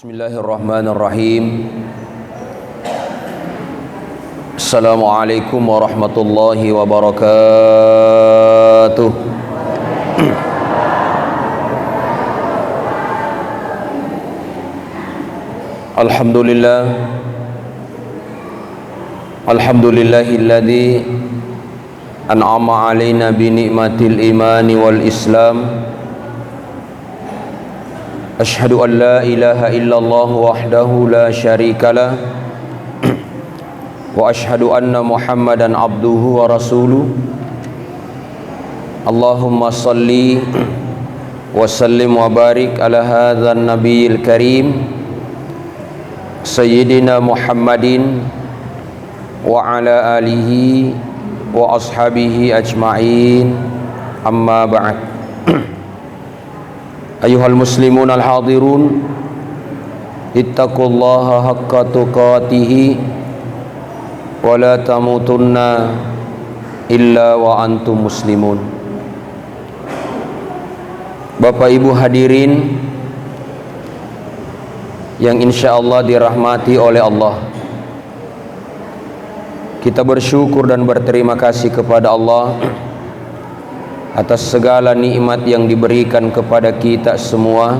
Bismillahirrahmanirrahim. Assalamualaikum warahmatullahi wabarakatuh. Alhamdulillah. Alhamdulillahilladzi an'ama alaina bi ni'matil imani wal islam. Asyhadu an la ilaha illallah wahdahu la syarikalah wa asyhadu anna Muhammadan abduhu wa rasuluh. Allahumma salli wa sallim wa barik ala hadzal nabiyil karim sayyidina Muhammadin wa ala alihi wa ashabihi ajma'in, amma ba'd. Ayuhal muslimun al-hadirun, ittaqullaha haqqa tuqatihi wa la tamutunna illa wa antum muslimun. Bapak Ibu hadirin yang insyaallah dirahmati oleh Allah, kita bersyukur dan berterima kasih kepada Allah atas segala nikmat yang diberikan kepada kita semua,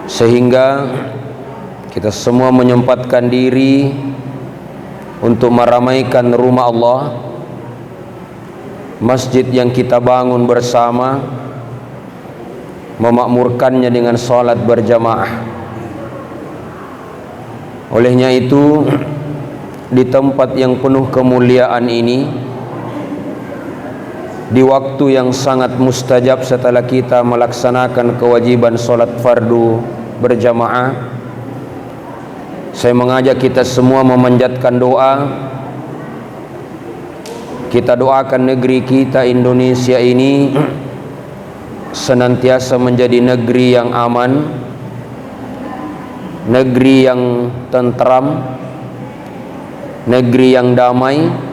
sehingga kita semua menyempatkan diri untuk meramaikan rumah Allah, masjid yang kita bangun bersama, memakmurkannya dengan salat berjamaah. Olehnya itu, di tempat yang penuh kemuliaan ini, di waktu yang sangat mustajab setelah kita melaksanakan kewajiban salat fardu berjamaah, saya mengajak kita semua memanjatkan doa. Kita doakan negeri kita Indonesia ini senantiasa menjadi negeri yang aman, negeri yang tentram, negeri yang damai,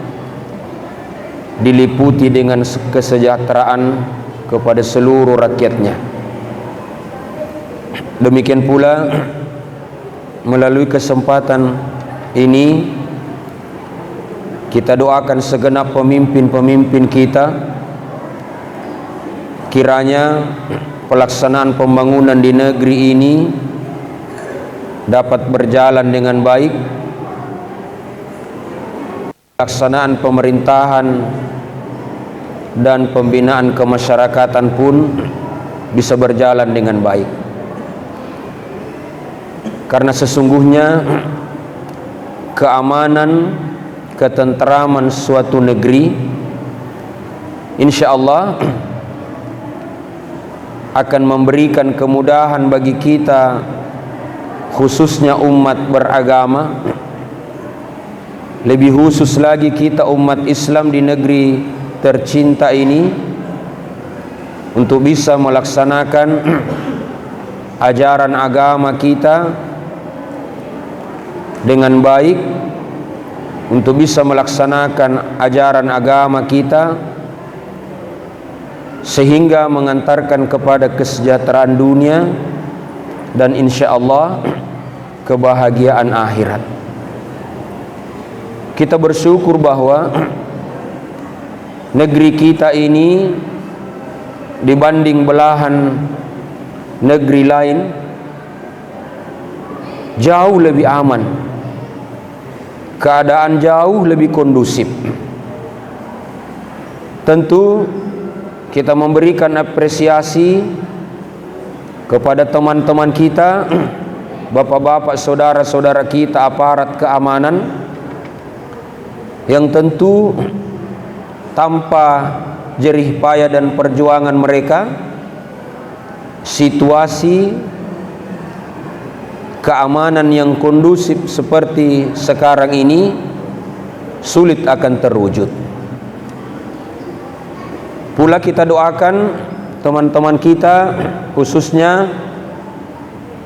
diliputi dengan kesejahteraan kepada seluruh rakyatnya. Demikian pula melalui kesempatan ini kita doakan segenap pemimpin-pemimpin kita, kiranya pelaksanaan pembangunan di negeri ini dapat berjalan dengan baik, pelaksanaan pemerintahan dan pembinaan kemasyarakatan pun bisa berjalan dengan baik. Karena sesungguhnya keamanan, ketentraman suatu negeri insyaallah akan memberikan kemudahan bagi kita, khususnya umat beragama, lebih khusus lagi kita umat Islam di negeri tercinta ini, untuk bisa melaksanakan ajaran agama kita dengan baik, untuk bisa melaksanakan ajaran agama kita sehingga mengantarkan kepada kesejahteraan dunia dan insyaallah kebahagiaan akhirat. Kita bersyukur bahwa negeri kita ini dibanding belahan negeri lain jauh lebih aman, keadaan jauh lebih kondusif. Tentu kita memberikan apresiasi kepada teman-teman kita, bapak-bapak, saudara-saudara kita aparat keamanan, yang tentu tanpa jerih payah dan perjuangan mereka, situasi keamanan yang kondusif seperti sekarang ini sulit akan terwujud. Pula kita doakan teman-teman kita, khususnya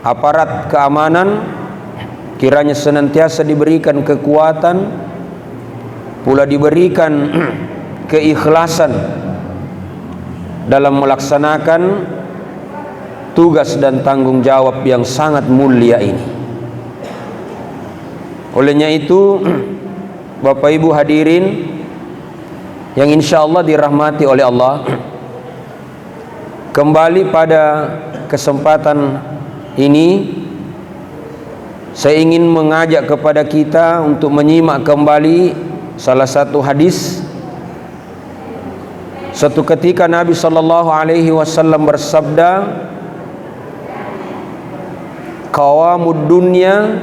aparat keamanan, kiranya senantiasa diberikan kekuatan, pula diberikan keikhlasan dalam melaksanakan tugas dan tanggung jawab yang sangat mulia ini. Olehnya itu, Bapak Ibu hadirin yang insya Allah dirahmati oleh Allah, kembali pada kesempatan ini saya ingin mengajak kepada kita untuk menyimak kembali salah satu hadis. Suatu ketika Nabi sallallahu alaihi wasallam bersabda, "Qawamud dunya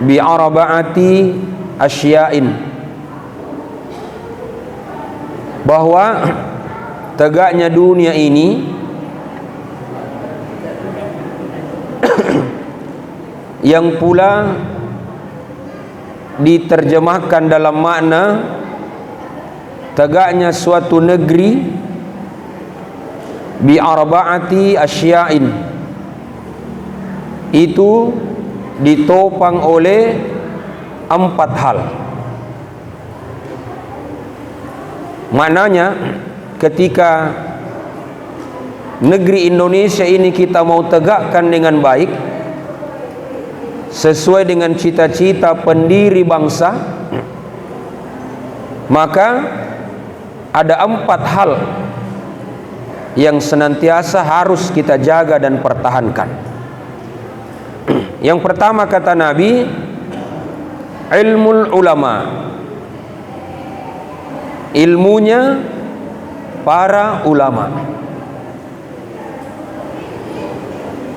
bi arba'ati asya'in." Bahwa tegaknya dunia ini yang pula diterjemahkan dalam makna tegaknya suatu negeri bi arba'ati asya'in, itu ditopang oleh 4 hal. Maknanya ketika negeri Indonesia ini kita mau tegakkan dengan baik sesuai dengan cita-cita pendiri bangsa, maka ada 4 hal yang senantiasa harus kita jaga dan pertahankan. Yang pertama kata Nabi, ilmul ulama, ilmunya para ulama.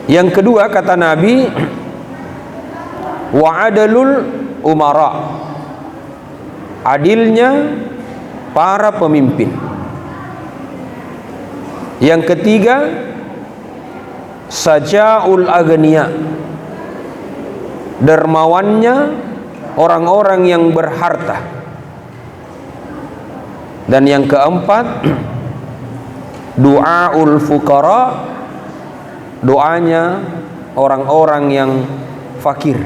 Yang kedua kata Nabi, wa adalul umara, adilnya para pemimpin. Yang ketiga, sajaul agniya, dermawannya orang-orang yang berharta. Dan yang keempat, du'aul fuqara, doanya orang-orang yang fakir.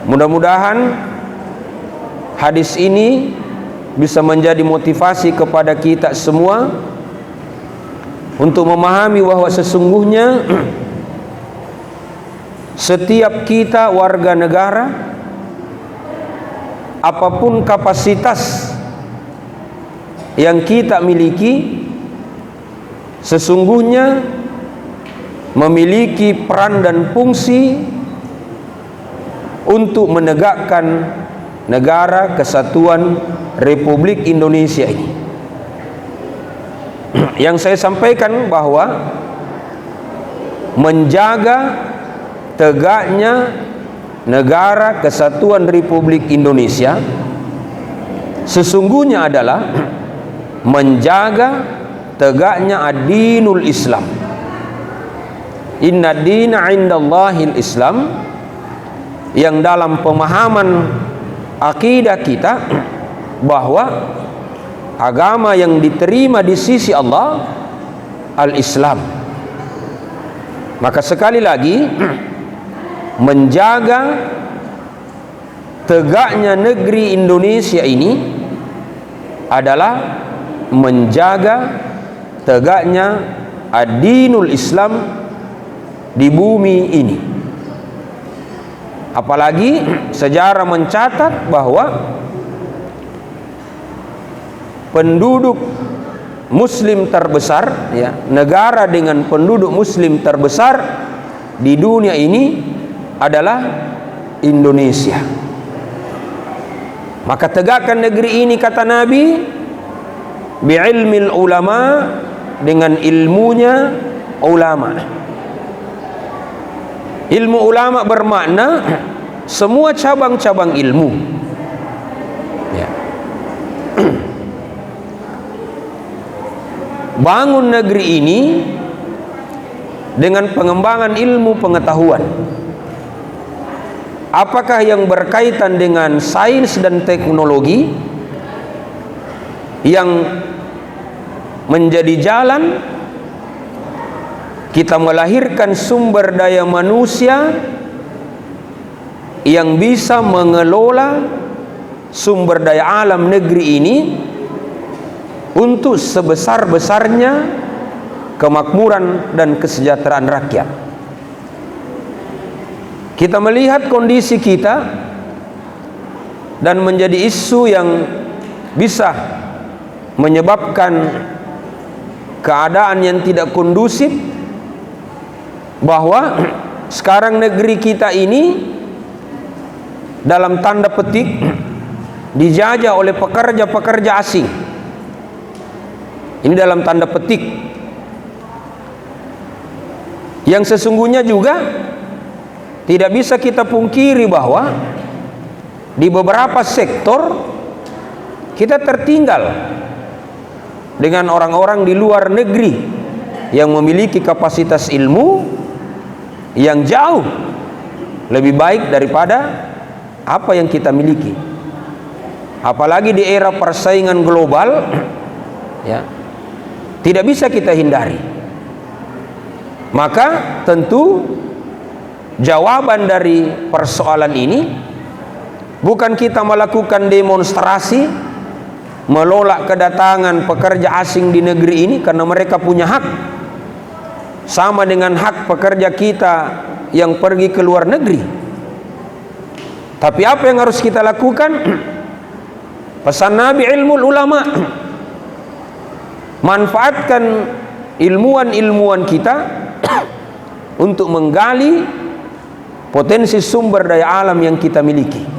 Mudah-mudahan hadis ini bisa menjadi motivasi kepada kita semua untuk memahami bahwa sesungguhnya setiap kita warga negara, apapun kapasitas yang kita miliki, sesungguhnya memiliki peran dan fungsi untuk menegakkan negara kesatuan Republik Indonesia ini. Yang saya sampaikan bahwa menjaga tegaknya negara kesatuan Republik Indonesia sesungguhnya adalah menjaga tegaknya ad-dinul Islam. Inna dina indallahil Islam, yang dalam pemahaman akidah kita bahwa agama yang diterima di sisi Allah al-Islam. Maka sekali lagi, menjaga tegaknya negeri Indonesia ini adalah menjaga tegaknya ad-dinul Islam di bumi ini. Apalagi sejarah mencatat bahwa penduduk muslim terbesar, ya, negara dengan penduduk muslim terbesar di dunia ini adalah Indonesia. Maka tegakkan negeri ini, kata Nabi, bi'ilmil ulama, dengan ilmunya ulama. Ilmu ulama bermakna semua cabang-cabang ilmu, ya. Bangun negeri ini dengan pengembangan ilmu pengetahuan. Apakah yang berkaitan dengan sains dan teknologi yang menjadi jalan kita melahirkan sumber daya manusia yang bisa mengelola sumber daya alam negeri ini untuk sebesar-besarnya kemakmuran dan kesejahteraan rakyat. Kita melihat kondisi kita dan menjadi isu yang bisa menyebabkan keadaan yang tidak kondusif, bahwa sekarang negeri kita ini dalam tanda petik dijajah oleh pekerja-pekerja asing. Ini dalam tanda petik. Yang sesungguhnya juga tidak bisa kita pungkiri bahwa di beberapa sektor kita tertinggal dengan orang-orang di luar negeri yang memiliki kapasitas ilmu yang jauh lebih baik daripada apa yang kita miliki. Apalagi di era persaingan global, ya, tidak bisa kita hindari. Maka tentu jawaban dari persoalan ini bukan kita melakukan demonstrasi menolak kedatangan pekerja asing di negeri ini, karena mereka punya hak sama dengan hak pekerja kita yang pergi ke luar negeri. Tapi apa yang harus kita lakukan? Pesan Nabi, ilmu ulama. Manfaatkan ilmuwan-ilmuwan kita untuk menggali potensi sumber daya alam yang kita miliki.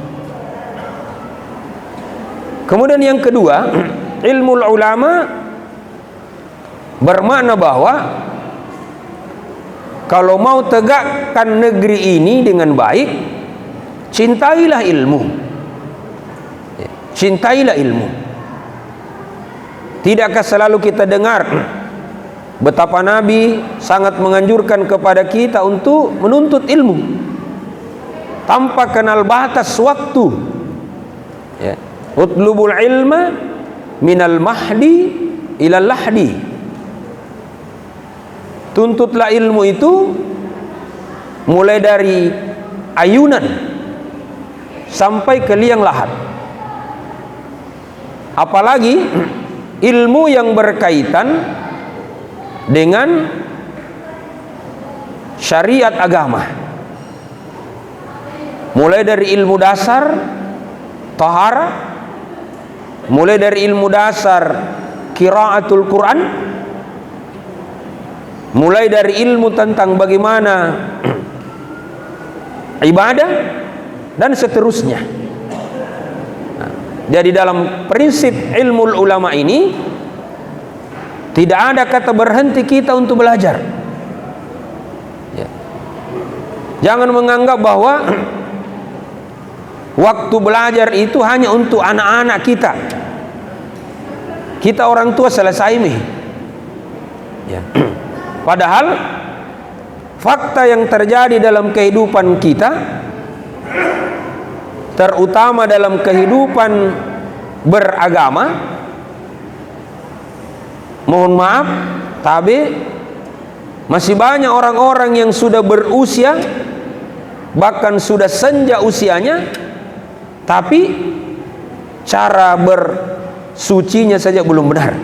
Kemudian yang kedua, ilmu ulama bermakna bahwa kalau mau tegakkan negeri ini dengan baik, cintailah ilmu. Cintailah ilmu. Tidakkah selalu kita dengar betapa Nabi sangat menganjurkan kepada kita untuk menuntut ilmu tanpa kenal batas waktu, ya. Utlubul ilma minal mahdi ilal lahdi. Tuntutlah ilmu itu mulai dari ayunan sampai ke liang lahat. Apalagi ilmu yang berkaitan dengan syariat agama, mulai dari ilmu dasar tahara, mulai dari ilmu dasar qiraatul Quran, mulai dari ilmu tentang bagaimana ibadah, dan seterusnya. Nah, jadi dalam prinsip ilmu ulama ini tidak ada kata berhenti kita untuk belajar, ya. Jangan menganggap bahwa waktu belajar itu hanya untuk anak-anak kita. Kita orang tua selesai nih, ya. Padahal fakta yang terjadi dalam kehidupan kita, terutama dalam kehidupan beragama, mohon maaf, tapi masih banyak orang-orang yang sudah berusia, bahkan sudah senja usianya, tapi cara bersucinya saja belum benar.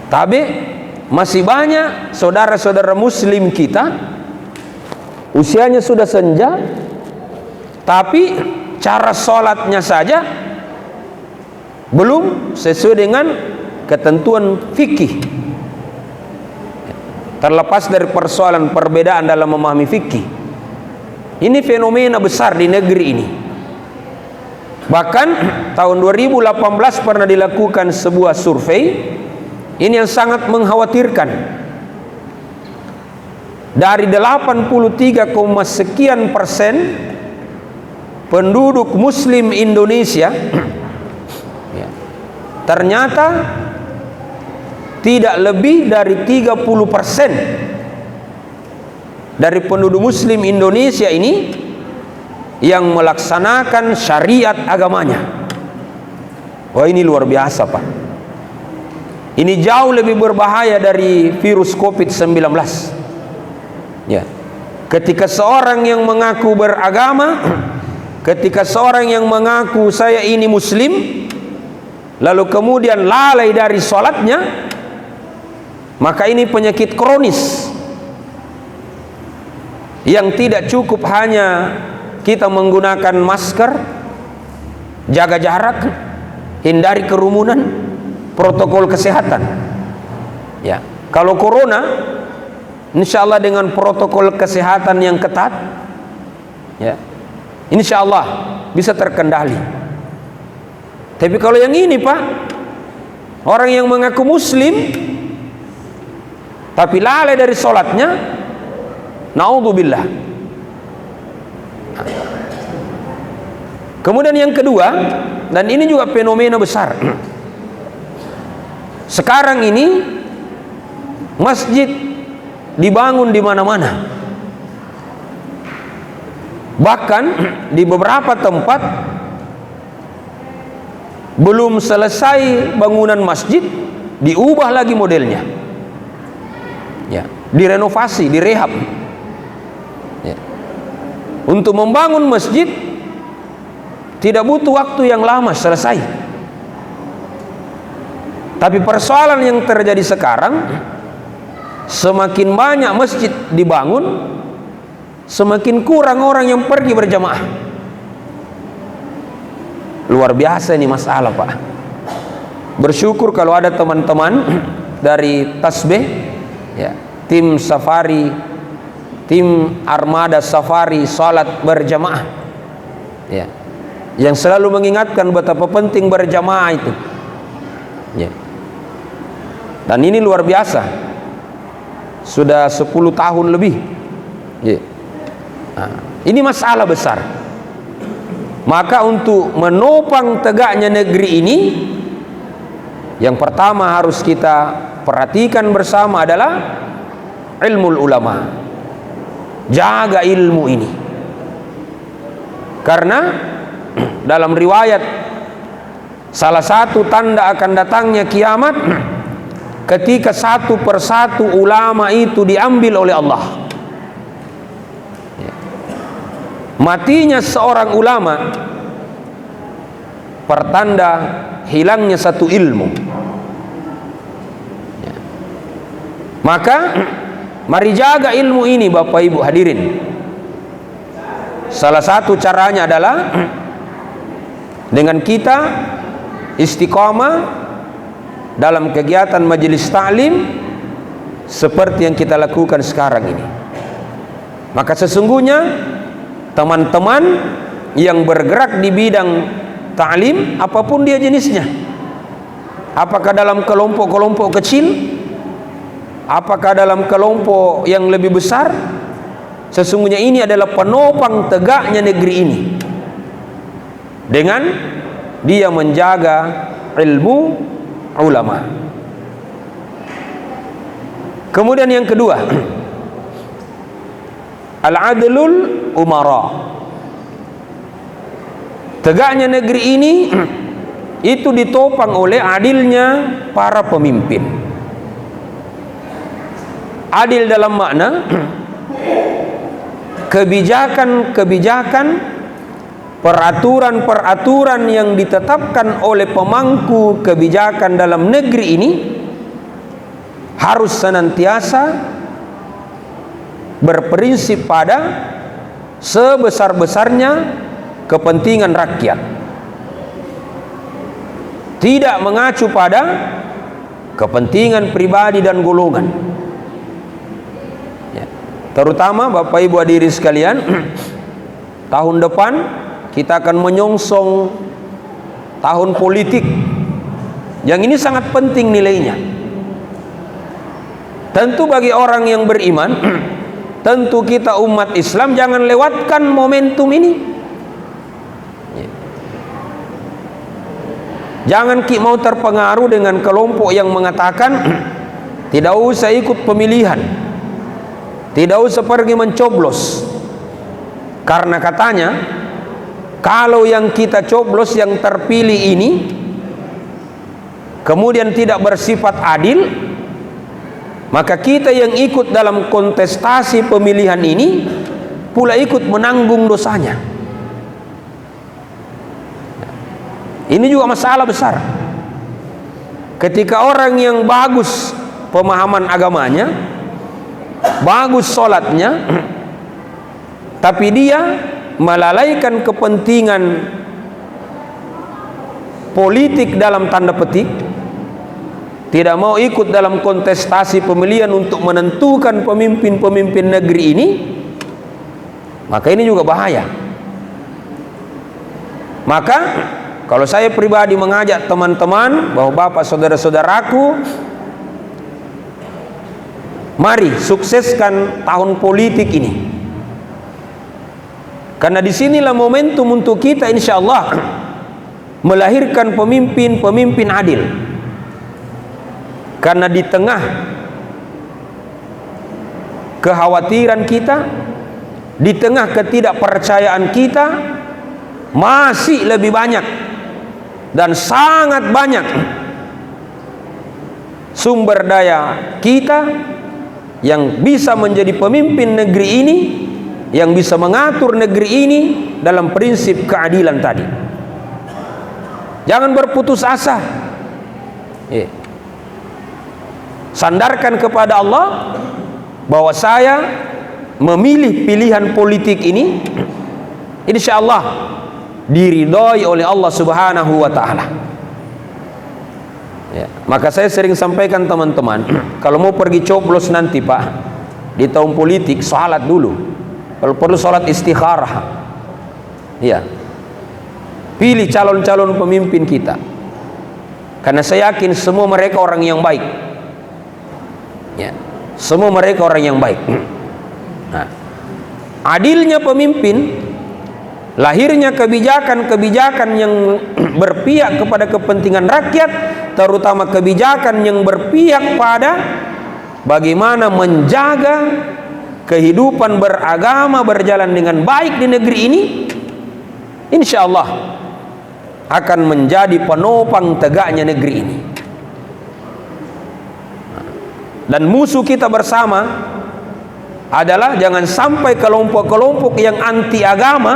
Tapi masih banyak saudara-saudara muslim kita usianya sudah senja, tapi cara sholatnya saja belum sesuai dengan ketentuan fikih. Terlepas dari persoalan perbedaan dalam memahami fikih, ini fenomena besar di negeri ini. Bahkan tahun 2018 pernah dilakukan sebuah survei, ini yang sangat mengkhawatirkan. Dari 83, sekian persen penduduk muslim Indonesia, ternyata tidak lebih dari 30% dari penduduk muslim Indonesia ini yang melaksanakan syariat agamanya. Wah, ini luar biasa, Pak. Ini jauh lebih berbahaya dari virus COVID-19. Ya. Ketika seorang yang mengaku beragama, ketika seorang yang mengaku saya ini muslim, lalu kemudian lalai dari sholatnya, Maka ini penyakit kronis yang tidak cukup hanya kita menggunakan masker, jaga jarak, hindari kerumunan, protokol kesehatan. Ya, kalau corona, insya Allah dengan protokol kesehatan yang ketat, ya, insya Allah bisa terkendali. Tapi kalau yang ini Pak, orang yang mengaku muslim tapi lalai dari sholatnya, naudzubillah. Kemudian yang kedua, dan ini juga fenomena besar. Sekarang ini masjid dibangun di mana-mana. Bahkan di beberapa tempat belum selesai bangunan masjid, diubah lagi modelnya. Ya, direnovasi, direhab. Ya. Untuk membangun masjid tidak butuh waktu yang lama selesai. Tapi persoalan yang terjadi sekarang, semakin banyak masjid dibangun, semakin kurang orang yang pergi berjamaah. Luar biasa ini masalah Pak. Bersyukur kalau ada teman-teman dari Tasbih, ya, tim safari, tim armada safari salat berjamaah, ya, yang selalu mengingatkan betapa penting berjamaah itu, ya. Dan ini luar biasa, sudah 10 tahun lebih, ya. Nah, ini masalah besar. Maka untuk menopang tegaknya negeri ini, yang pertama harus kita perhatikan bersama adalah ilmu ulama. Jaga ilmu ini, karena dalam riwayat salah satu tanda akan datangnya kiamat ketika satu persatu ulama itu diambil oleh Allah. Matinya seorang ulama pertanda hilangnya satu ilmu. Maka mari jaga ilmu ini Bapak Ibu hadirin. Salah satu caranya adalah dengan kita istiqamah dalam kegiatan majelis ta'lim seperti yang kita lakukan sekarang ini. Maka sesungguhnya teman-teman yang bergerak di bidang ta'lim, apapun dia jenisnya, apakah dalam kelompok-kelompok kecil, apakah dalam kelompok yang lebih besar, sesungguhnya ini adalah penopang tegaknya negeri ini dengan dia menjaga ilmu ulama. Kemudian yang kedua, al-adlul umara. Tegaknya negeri ini itu ditopang oleh adilnya para pemimpin. Adil dalam makna kebijakan-kebijakan, peraturan-peraturan yang ditetapkan oleh pemangku kebijakan dalam negeri ini harus senantiasa berprinsip pada sebesar-besarnya kepentingan rakyat, tidak mengacu pada kepentingan pribadi dan golongan. Ya. Terutama Bapak Ibu hadirin sekalian, tahun depan kita akan menyongsong tahun politik yang ini sangat penting nilainya. Tentu bagi orang yang beriman, tentu kita umat Islam jangan lewatkan momentum ini. Jangan mau terpengaruh dengan kelompok yang mengatakan tidak usah ikut pemilihan, tidak usah pergi mencoblos, karena katanya kalau yang kita coblos yang terpilih ini kemudian tidak bersifat adil, maka kita yang ikut dalam kontestasi pemilihan ini pula ikut menanggung dosanya. Ini juga masalah besar. Ketika orang yang bagus pemahaman agamanya, bagus sholatnya, tapi dia melalaikan kepentingan politik dalam tanda petik, tidak mau ikut dalam kontestasi pemilihan untuk menentukan pemimpin-pemimpin negeri ini, maka ini juga bahaya. Maka kalau saya pribadi mengajak teman-teman bahwa bapak saudara-saudaraku, mari sukseskan tahun politik ini, karena disinilah momentum untuk kita insya Allah melahirkan pemimpin-pemimpin adil. Karena di tengah kekhawatiran kita, di tengah ketidakpercayaan kita, masih lebih banyak dan sangat banyak sumber daya kita yang bisa menjadi pemimpin negeri ini, yang bisa mengatur negeri ini dalam prinsip keadilan tadi. Jangan berputus asa. Sandarkan kepada Allah bahwa saya memilih pilihan politik ini, insya Allah diridhoi oleh Allah Subhanahu wa ta'ala. Maka saya sering sampaikan teman-teman, kalau mau pergi coblos nanti Pak, di tahun politik, salat dulu. Kalau perlu salat istikharah. Ya, pilih calon-calon pemimpin kita, karena saya yakin semua mereka orang yang baik. Ya, semua mereka orang yang baik. Nah, adilnya pemimpin, lahirnya kebijakan-kebijakan yang berpihak kepada kepentingan rakyat, terutama kebijakan yang berpihak pada bagaimana menjaga kehidupan beragama berjalan dengan baik di negeri ini, insya Allah akan menjadi penopang tegaknya negeri ini. Dan musuh kita bersama adalah jangan sampai kelompok-kelompok yang anti agama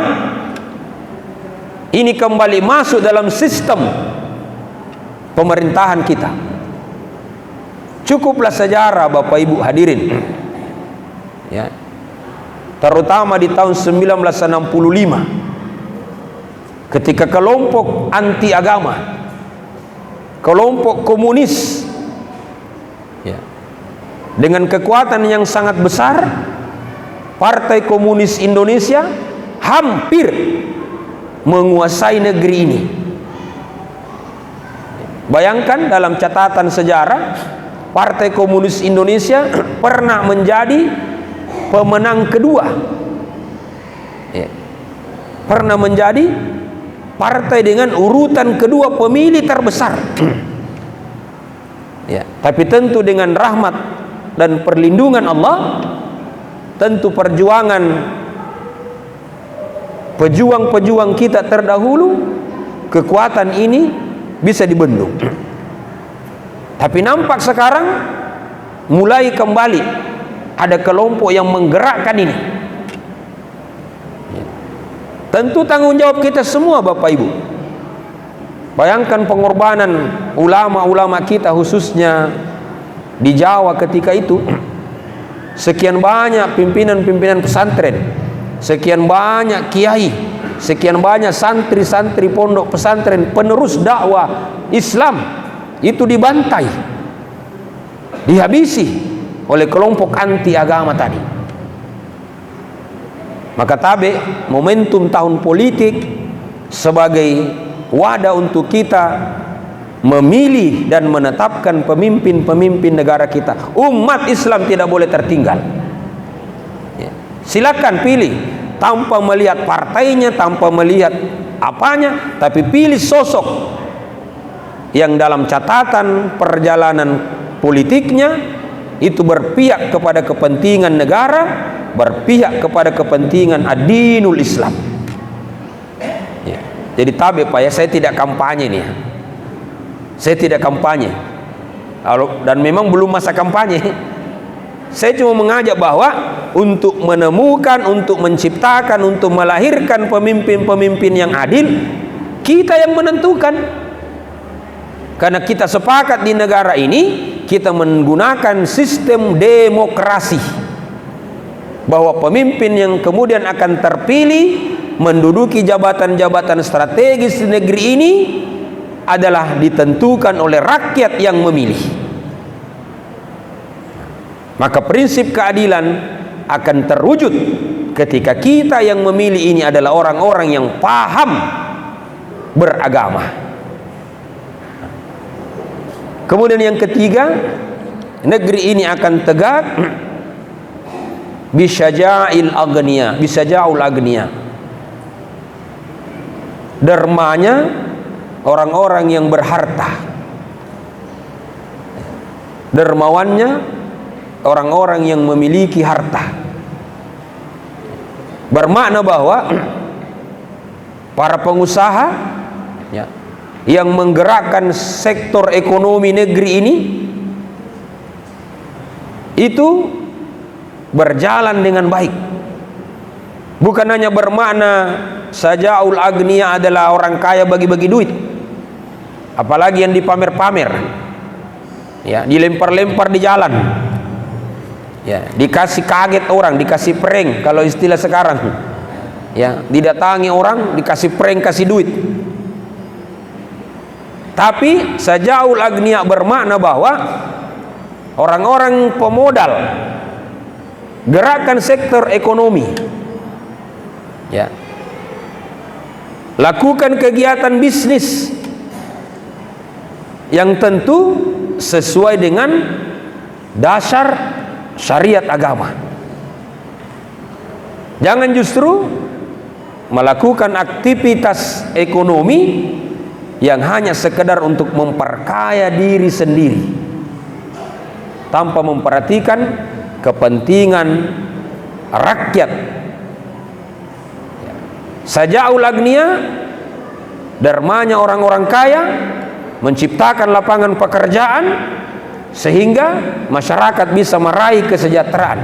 ini kembali masuk dalam sistem pemerintahan kita. Cukuplah sejarah Bapak Ibu hadirin, ya, terutama di tahun 1965 ketika kelompok anti agama, kelompok komunis, ya, dengan kekuatan yang sangat besar, Partai Komunis Indonesia hampir menguasai negeri ini. Bayangkan dalam catatan sejarah, Partai Komunis Indonesia pernah menjadi pemenang kedua, ya, pernah menjadi partai dengan urutan kedua pemilih terbesar. Ya, tapi tentu dengan rahmat dan perlindungan Allah, tentu perjuangan pejuang-pejuang kita terdahulu, kekuatan ini bisa dibendung. Tapi nampak sekarang mulai kembali ada kelompok yang menggerakkan ini. Tentu tanggung jawab kita semua Bapak Ibu. Bayangkan pengorbanan ulama-ulama kita khususnya di Jawa ketika itu. Sekian banyak pimpinan-pimpinan pesantren, sekian banyak kiai, sekian banyak santri-santri pondok pesantren penerus dakwah Islam itu dibantai, dihabisi oleh kelompok anti agama tadi. Maka tabe momentum tahun politik sebagai wadah untuk kita memilih dan menetapkan pemimpin-pemimpin negara kita. Umat Islam tidak boleh tertinggal. Ya, silakan pilih tanpa melihat partainya, tanpa melihat apanya, tapi pilih sosok yang dalam catatan perjalanan politiknya itu berpihak kepada kepentingan negara, berpihak kepada kepentingan ad-dinul Islam. Ya, jadi tabe Pak ya, saya tidak kampanye nih. Saya tidak kampanye, dan memang belum masa kampanye. Saya cuma mengajak bahwa untuk menemukan, untuk menciptakan, untuk melahirkan pemimpin-pemimpin yang adil, kita yang menentukan. Karena kita sepakat di negara ini kita menggunakan sistem demokrasi, bahwa pemimpin yang kemudian akan terpilih menduduki jabatan-jabatan strategis di negeri ini adalah ditentukan oleh rakyat yang memilih. Maka prinsip keadilan akan terwujud ketika kita yang memilih ini adalah orang-orang yang paham beragama. Kemudian yang ketiga, negeri ini akan tegak bisyaja'il agniya, dermanya orang-orang yang berharta, dermawannya orang-orang yang memiliki harta. Bermakna bahwa para pengusaha ya, yang menggerakkan sektor ekonomi negeri ini itu berjalan dengan baik. Bukan hanya bermakna sajaul agniya adalah orang kaya bagi-bagi duit, apalagi yang dipamer-pamer, ya, dilempar-lempar di jalan, ya, dikasih kaget orang, dikasih prank kalau istilah sekarang, ya, didatangi orang dikasih prank, kasih duit. Tapi sajaul agniya bermakna bahwa orang-orang pemodal gerakan sektor ekonomi, ya, lakukan kegiatan bisnis yang tentu sesuai dengan dasar syariat agama. Jangan justru melakukan aktivitas ekonomi yang hanya sekedar untuk memperkaya diri sendiri tanpa memperhatikan kepentingan rakyat. Sajaul agniya, dermanya orang-orang kaya, menciptakan lapangan pekerjaan sehingga masyarakat bisa meraih kesejahteraan,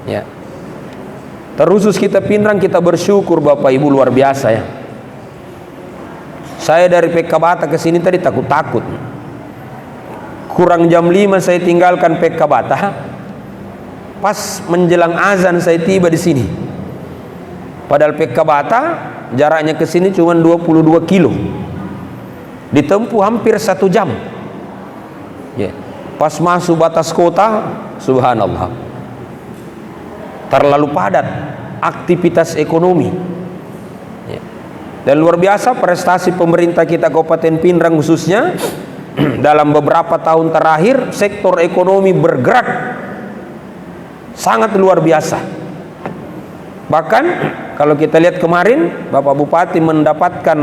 ya. Terkhusus kita Pinrang, kita bersyukur Bapak Ibu, luar biasa ya. Saya dari PK Bata ke sini tadi takut-takut. Kurang jam 5 saya tinggalkan PK Bata. Pas menjelang azan saya tiba di sini. Padahal PK Bata jaraknya ke sini cuma 22 kilo. Ditempuh hampir 1 jam. Ya. Pas masuk batas kota, subhanallah, terlalu padat aktivitas ekonomi. Ya. Dan luar biasa prestasi pemerintah kita Kabupaten Pinrang khususnya dalam beberapa tahun terakhir, sektor ekonomi bergerak sangat luar biasa. Bahkan kalau kita lihat kemarin Bapak Bupati mendapatkan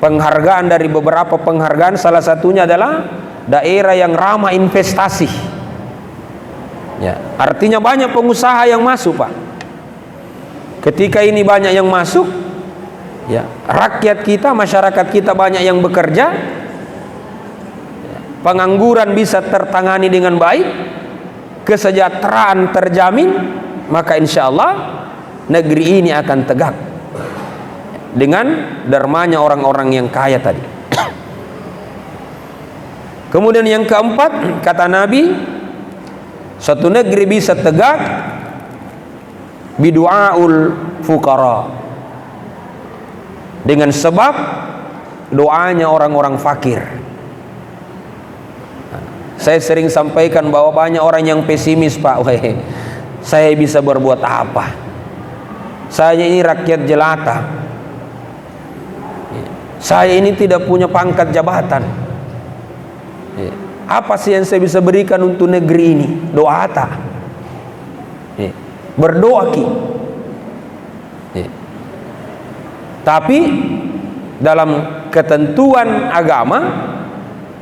penghargaan dari beberapa penghargaan, salah satunya adalah daerah yang ramah investasi. Ya, artinya banyak pengusaha yang masuk, Pak. Ketika ini banyak yang masuk, ya, rakyat kita, masyarakat kita banyak yang bekerja, pengangguran bisa tertangani dengan baik, kesejahteraan terjamin, maka insya Allah negeri ini akan tegak dengan dermanya orang-orang yang kaya tadi. Kemudian yang keempat, kata Nabi, satu negeri bisa tegak bidu'aul fuqara, dengan sebab doanya orang-orang fakir. Saya sering sampaikan bahwa banyak orang yang pesimis, Pak. Saya bisa berbuat apa? Saya ini rakyat jelata. Saya ini tidak punya pangkat jabatan. Apa sih yang saya bisa berikan untuk negeri ini? Doa tak? Berdoa ki. Tapi dalam ketentuan agama,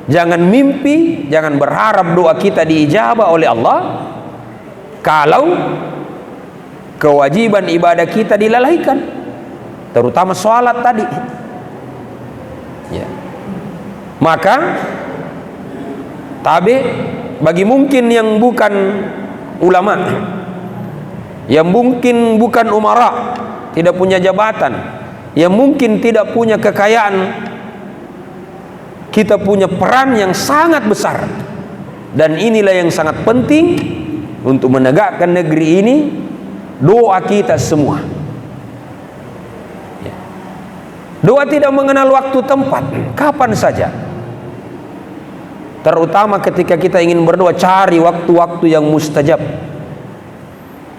jangan mimpi, jangan berharap doa kita diijabah oleh Allah kalau kewajiban ibadah kita dilalaikan, terutama sholat tadi. Ya. Maka tabi bagi mungkin yang bukan ulama, yang mungkin bukan umara, tidak punya jabatan, yang mungkin tidak punya kekayaan, kita punya peran yang sangat besar, dan inilah yang sangat penting untuk menegakkan negeri ini. Doa kita semua. Doa tidak mengenal waktu tempat, kapan saja. Terutama ketika kita ingin berdoa, cari waktu-waktu yang mustajab.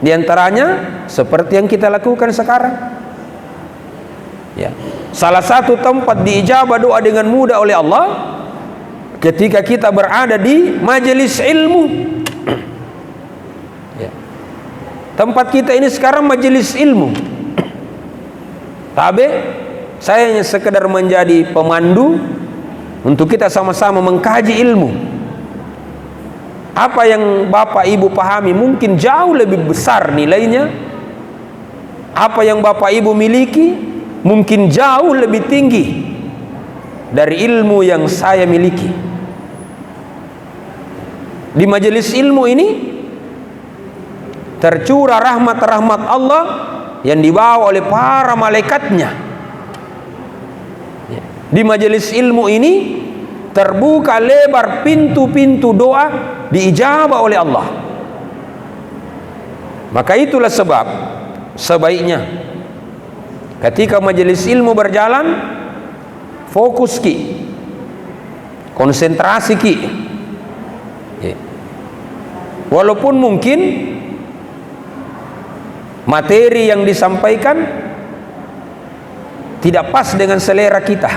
Di antaranya seperti yang kita lakukan sekarang. Ya. Salah satu tempat diijabah doa dengan mudah oleh Allah ketika kita berada di majelis ilmu. Ya. Tempat kita ini sekarang majelis ilmu. Tapi saya hanya sekedar menjadi pemandu untuk kita sama-sama mengkaji ilmu. Apa yang Bapak Ibu pahami mungkin jauh lebih besar nilainya. Apa yang Bapak Ibu miliki mungkin jauh lebih tinggi dari ilmu yang saya miliki. Di majelis ilmu ini tercurah rahmat-rahmat Allah yang dibawa oleh para malaikatnya. Di majelis ilmu ini terbuka lebar pintu-pintu doa diijabah oleh Allah. Maka itulah sebab sebaiknya ketika majelis ilmu berjalan, fokus ki, konsentrasi ki. Walaupun mungkin materi yang disampaikan tidak pas dengan selera kita,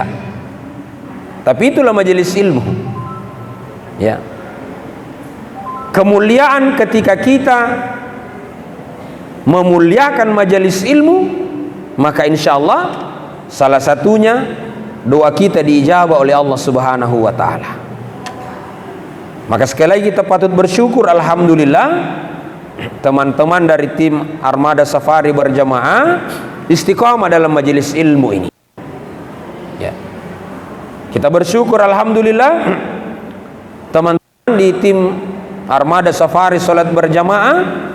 tapi itulah majelis ilmu. Ya. Kemuliaan ketika kita memuliakan majelis ilmu, maka insya Allah salah satunya doa kita diijabah oleh Allah Subhanahu wa Ta'ala. Maka sekali lagi kita patut bersyukur, alhamdulillah, teman-teman dari tim Armada Safari Berjamaah istiqamah dalam majelis ilmu ini. Ya. Kita bersyukur, alhamdulillah, teman-teman di tim Armada Safari Salat Berjamaah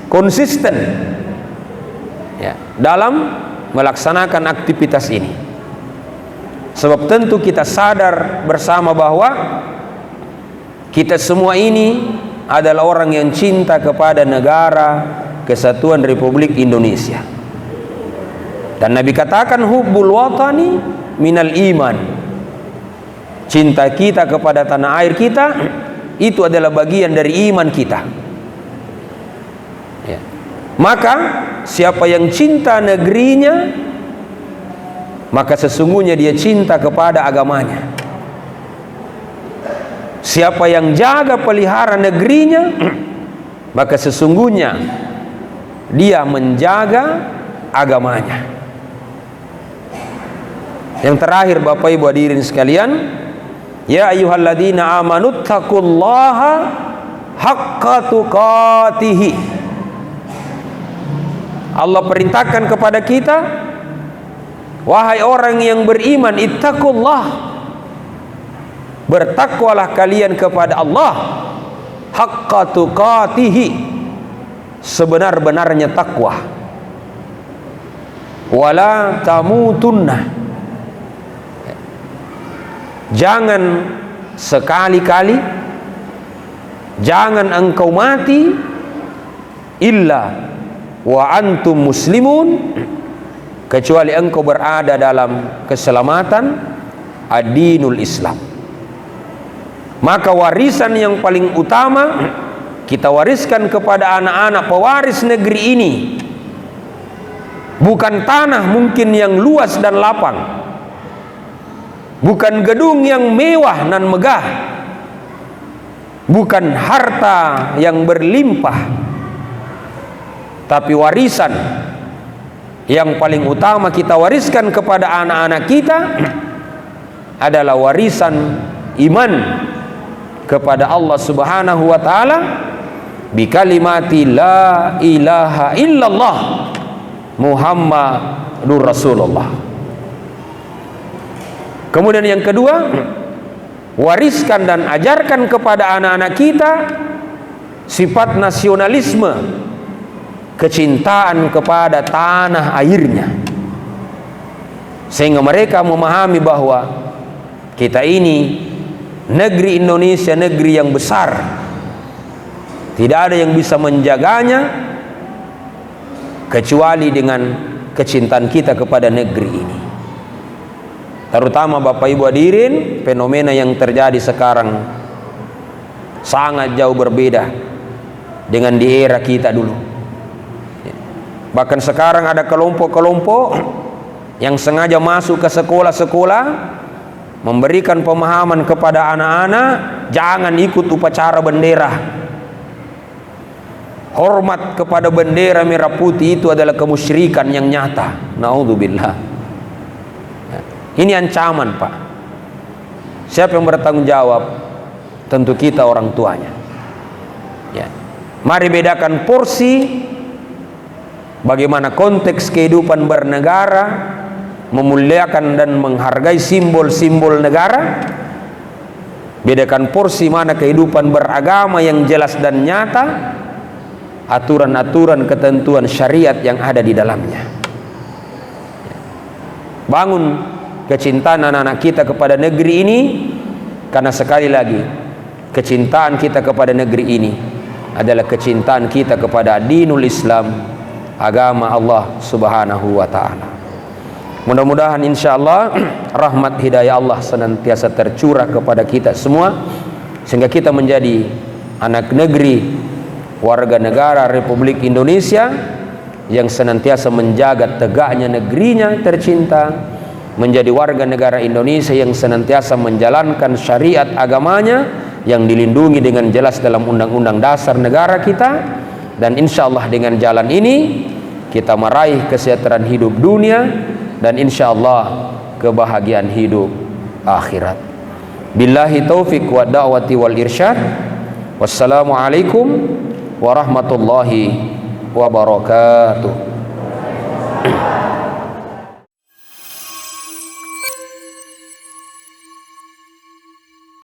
konsisten, ya, dalam melaksanakan aktivitas ini. Sebab tentu kita sadar bersama bahwa kita semua ini adalah orang yang cinta kepada negara kesatuan Republik Indonesia. Dan Nabi katakan hubbul watani minal iman. Cinta kita kepada tanah air kita itu adalah bagian dari iman kita. Ya. Maka siapa yang cinta negerinya, maka sesungguhnya dia cinta kepada agamanya. Siapa yang jaga pelihara negerinya, maka sesungguhnya dia menjaga agamanya. Yang terakhir, Bapak Ibu hadirin sekalian, ya ayyuhalladzina amanu taqullaha haqqa tuqatih. Allah perintahkan kepada kita, wahai orang yang beriman, ittaqullah, bertakwalah kalian kepada Allah, haqqa tuqatih, sebenar-benarnya takwa. Wala tamutunna, jangan sekali-kali, jangan engkau mati illa wa antum muslimun, kecuali engkau berada dalam keselamatan ad-dinul Islam. Maka warisan yang paling utama kita wariskan kepada anak-anak pewaris negeri ini bukan tanah mungkin yang luas dan lapang, bukan gedung yang mewah dan megah, bukan harta yang berlimpah, tapi warisan yang paling utama kita wariskan kepada anak-anak kita adalah warisan iman kepada Allah Subhanahu wa Ta'ala bi kalimati la ilaha illallah Muhammadur Rasulullah. Kemudian yang kedua, wariskan dan ajarkan kepada anak-anak kita sifat nasionalisme, kecintaan kepada tanah airnya, sehingga mereka memahami bahwa Kita ini negeri Indonesia, negeri yang besar. Tidak ada yang bisa menjaganya kecuali dengan kecintaan kita kepada negeri ini. Terutama Bapak Ibu hadirin, fenomena yang terjadi sekarang sangat jauh berbeda dengan di era kita dulu. Bahkan sekarang ada kelompok-kelompok yang sengaja masuk ke sekolah-sekolah, memberikan pemahaman kepada anak-anak, jangan ikut upacara bendera. Hormat kepada bendera merah putih itu adalah kemusyrikan yang nyata. Naudzubillah. Ini ancaman, Pak. Siapa yang bertanggung jawab? Tentu kita, orang tuanya. Ya. Mari bedakan porsi, bagaimana konteks kehidupan bernegara, memuliakan dan menghargai simbol-simbol negara. Bedakan porsi mana kehidupan beragama yang jelas dan nyata, aturan-aturan ketentuan syariat yang ada di dalamnya. Bangun kecintaan anak-anak kita kepada negeri ini, karena sekali lagi kecintaan kita kepada negeri ini adalah kecintaan kita kepada dinul Islam, agama Allah Subhanahu wa ta'ala. Mudah-mudahan insyaallah rahmat hidayah Allah senantiasa tercurah kepada kita semua, sehingga kita menjadi anak negeri, warga negara Republik Indonesia yang senantiasa menjaga tegaknya negerinya tercinta, menjadi warga negara Indonesia yang senantiasa menjalankan syariat agamanya yang dilindungi dengan jelas dalam undang-undang dasar negara kita. Dan insya Allah dengan jalan ini kita meraih kesejahteraan hidup dunia dan insya Allah kebahagiaan hidup akhirat. Billahi taufiq wa da'wati wal irsyad. Wassalamualaikum warahmatullahi wabarakatuh.